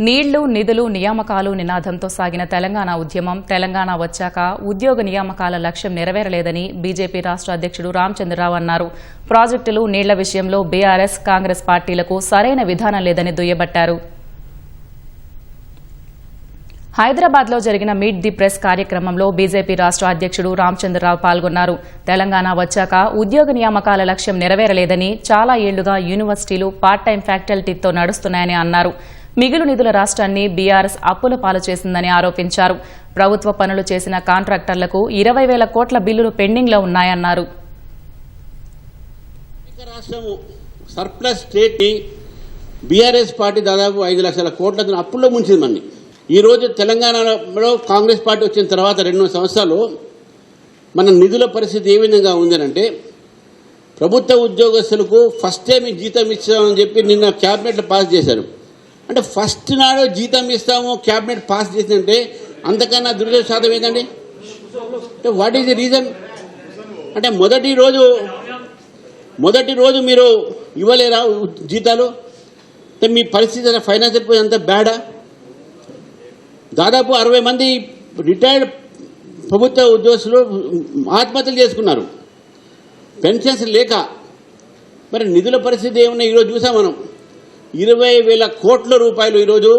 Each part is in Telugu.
నీళ్లు నిధులు నియామకాలు నినాదంతో సాగిన తెలంగాణ ఉద్యమం తెలంగాణ వచ్చాక ఉద్యోగ నియామకాల లక్ష్యం నెరవేరలేదని బీజేపీ రాష్ట్ర అధ్యక్షుడు రామచంద్రరావు అన్నారు. ప్రాజెక్టులు నీళ్ల విషయంలో బీఆర్ఎస్ కాంగ్రెస్ పార్టీలకు సరైన విధానం లేదని దుయ్యబట్టారు. హైదరాబాద్లో జరిగిన మీట్ ది ప్రెస్ కార్యక్రమంలో బీజేపీ రాష్ట్ర అధ్యక్షుడు రామచంద్రరావు పాల్గొన్నారు. తెలంగాణ వచ్చాక ఉద్యోగ నియామకాల లక్ష్యం నెరవేరలేదని, చాలా ఏళ్లుగా యూనివర్సిటీలు పార్ట్ టైం ఫ్యాకల్టీతో నడుస్తున్నాయని అన్నారు. మిగులు నిధుల రాష్ట్రాన్ని బీఆర్ఎస్ అప్పుల పాలు చేసిందని ఆరోపించారు. ప్రభుత్వ పనులు చేసిన కాంట్రాక్టర్లకు 20,000 కోట్ల బిల్లులు పెండింగ్లో ఉన్నాయన్నారు. సర్ప్లస్ స్టేట్ బీఆర్ఎస్ పార్టీ దాదాపు 5 లక్షల కోట్ల అప్పుల్లో ముంచింది. మన్ని ఈ రోజు తెలంగాణలో కాంగ్రెస్ పార్టీ వచ్చిన తర్వాత 2 సంవత్సరాలు మన నిధుల పరిస్థితి ఏ విధంగా ఉందనంటే, ప్రభుత్వ ఉద్యోగస్తులకు ఫస్ట్ టైం జీతం ఇస్తామని చెప్పి నిన్న క్యాబినెట్లో పాస్ చేశారు. అంటే ఫస్ట్ నాడు జీతం ఇస్తాము క్యాబినెట్ పాస్ చేసిందంటే అంతకన్నా దురదృష్టం ఏంటండి? అంటే వాట్ ఈజ్ ది రీజన్? అంటే మొదటి రోజు మీరు ఇవ్వలేరా జీతాలు? అంటే మీ పరిస్థితి ఫైనాన్షియల్ అంత బ్యాడా? దాదాపు 60 మంది రిటైర్డ్ ప్రభుత్వ ఉద్యోగస్తులు ఆత్మహత్యలు చేసుకున్నారు పెన్షన్స్ లేక. మరి నిధుల పరిస్థితి ఏమున్నాయి? ఈరోజు చూసాం మనం 20,000 కోట్ల రూపాయలు ఈరోజు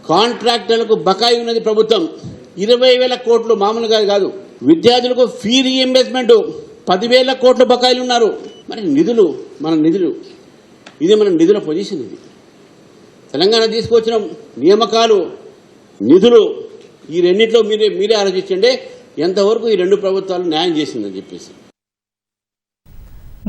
కాంట్రాక్టర్లకు బకాయి ఉన్నది ప్రభుత్వం. 20,000 కోట్లు మామూలుగా కాదు. విద్యార్థులకు ఫీ రీఎంబర్స్మెంట్ 10,000 కోట్ల బకాయిలు ఉన్నారు. మరి నిధులు ఇది మన నిధుల పొజిషన్. ఇది తెలంగాణ తీసుకొచ్చిన నియామకాలు, నిధులు, ఈ రెండింటిలో మీరే ఆలోచించండి ఎంతవరకు ఈ 2 ప్రభుత్వాలు న్యాయం చేసిందని చెప్పేసి.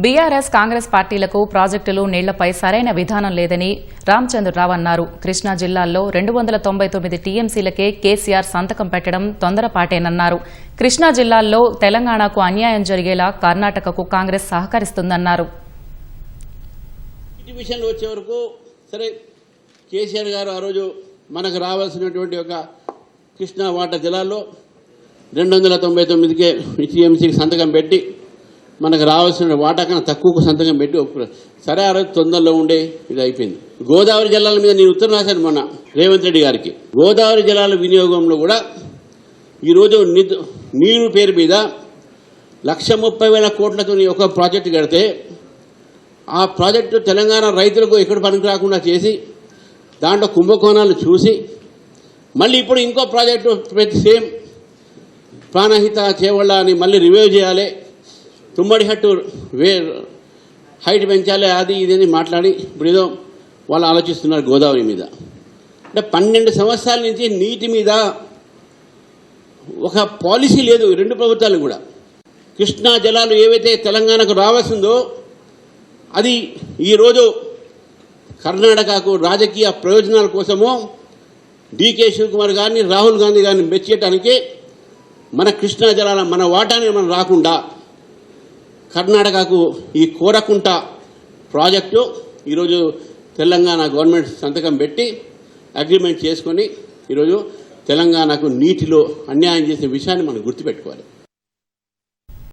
బీఆర్ఎస్ కాంగ్రెస్ పార్టీలకు ప్రాజెక్టులు నీళ్లపై సరైన విధానం లేదని రామచంద్రరావు అన్నారు. కృష్ణా జిల్లాలో 299 టీఎంసీలకే కేసీఆర్ సంతకం పెట్టడం తొందరపాటేనన్నారు. కృష్ణా జిల్లాల్లో తెలంగాణకు అన్యాయం జరిగేలా కర్ణాటకకు కాంగ్రెస్ సహకరిస్తుందన్నారు. ఈ విషయంలో వచ్చే వరకు సరే, కేసీఆర్ గారు ఆ రోజు మనకు రావాల్సినటువంటి ఒక కృష్ణా వాటా జిల్లాల్లో 299కే టీఎంసీకి సంతకం పెట్టి మనకు రావాల్సిన వాటా కన్నా తక్కువకు సంతకం పెట్టి ఒప్పుకున్నారు. సరే, ఆ రోజు తొందరలో ఉండే ఇది అయిపోయింది. గోదావరి జలాల మీద నేను ఉత్తరం రాశాను మొన్న రేవంత్ రెడ్డి గారికి. గోదావరి జలాల వినియోగంలో కూడా ఈరోజు నీరు పేరు మీద 130,000 కోట్లతో ఒక ప్రాజెక్టు కడితే ఆ ప్రాజెక్టు తెలంగాణ రైతులకు ఎక్కడ పనికి రాకుండా చేసి దాంట్లో కుంభకోణాలు చూసి మళ్ళీ ఇప్పుడు ఇంకో ప్రాజెక్టు సేమ్ ప్రాణహిత చేవళ్ళ అని మళ్ళీ రివ్యూ చేయాలి, తుమ్మడి హట్టు హైట్ పెంచాలి, అది ఇదని మాట్లాడి ఇప్పుడు ఏదో వాళ్ళు ఆలోచిస్తున్నారు గోదావరి మీద. అంటే 12 సంవత్సరాల నుంచి నీటి మీద ఒక పాలసీ లేదు 2 ప్రభుత్వాలు కూడా. కృష్ణా జలాలు ఏవైతే తెలంగాణకు రావాల్సిందో అది ఈరోజు కర్ణాటకకు రాజకీయ ప్రయోజనాల కోసమో డీకే శివకుమార్ గారిని, రాహుల్ గాంధీ గారిని మెచ్చేయడానికి మన కృష్ణా జలాల మన వాటాని మనం రాకుండా కర్ణాటకకు ఈ కోరకుంట ప్రాజెక్టు ఈరోజు తెలంగాణ గవర్నమెంట్ సంతకం పెట్టి అగ్రిమెంట్ చేసుకొని ఈరోజు తెలంగాణకు నీటిలో అన్యాయం చేసే విషయాన్ని మనం గుర్తుపెట్టుకోవాలి.